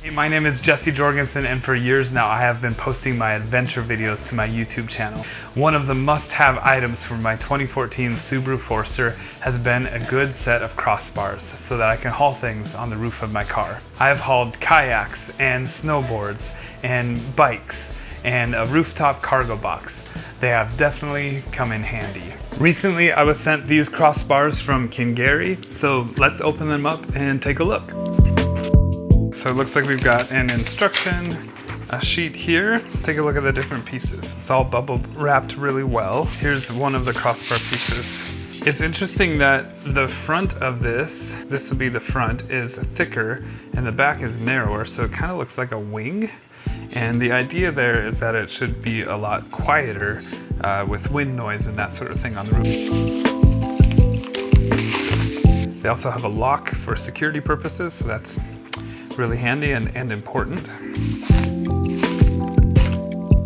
Hey, my name is Jesse Jorgensen, and for years now I have been posting my adventure videos to my YouTube channel. One of the must-have items for my 2014 Subaru Forester has been a good set of crossbars so that I can haul things on the roof of my car. I have hauled kayaks and snowboards and bikes and a rooftop cargo box. They have definitely come in handy. Recently I was sent these crossbars from Gary, so let's open them up and take a look. So it looks like we've got an instruction, a sheet here. Let's take a look at the different pieces. It's all bubble wrapped really well. Here's one of the crossbar pieces. It's interesting that the front of this will be the front, is thicker and the back is narrower, so it kind of looks like a wing. And the idea there is that it should be a lot quieter with wind noise and that sort of thing on the roof. They also have a lock for security purposes, so that's really handy and important.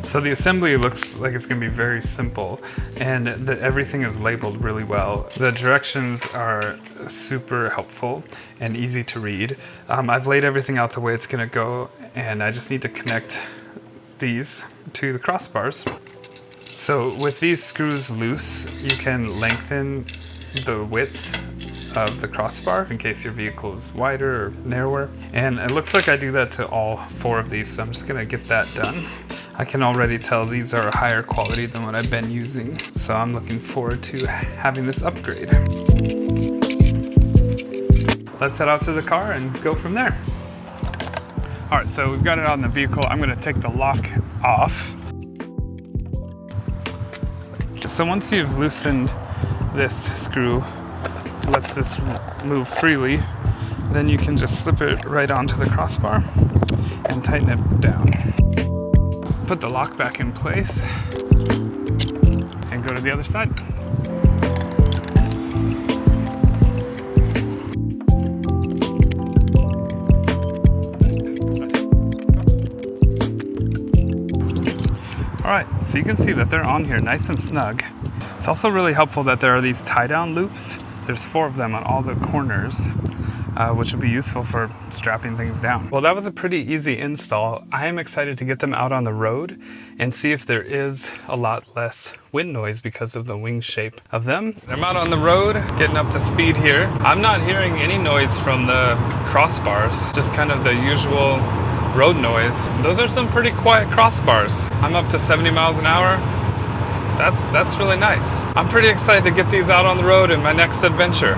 So the assembly looks like it's going to be very simple, and that everything is labeled really well. The directions are super helpful and easy to read. I've laid everything out the way it's going to go, and I just need to connect these to the crossbars. So with these screws loose, you can lengthen the width of the crossbar in case your vehicle is wider or narrower. And it looks like I do that to all 4 of these, so I'm just gonna get that done. I can already tell these are higher quality than what I've been using, so I'm looking forward to having this upgrade. Let's head out to the car and go from there. All right, so we've got it out in the vehicle. I'm gonna take the lock off. So once you've loosened this screw, lets this move freely, then you can just slip it right onto the crossbar and tighten it down. Put the lock back in place and go to the other side. All right, so you can see that they're on here nice and snug. It's also really helpful that there are these tie-down loops. There's 4 of them on all the corners, which will be useful for strapping things down. Well, that was a pretty easy install. I am excited to get them out on the road and see if there is a lot less wind noise because of the wing shape of them. I'm out on the road, getting up to speed here. I'm not hearing any noise from the crossbars, just kind of the usual road noise. Those are some pretty quiet crossbars. I'm up to 70 miles an hour. That's really nice. I'm pretty excited to get these out on the road in my next adventure.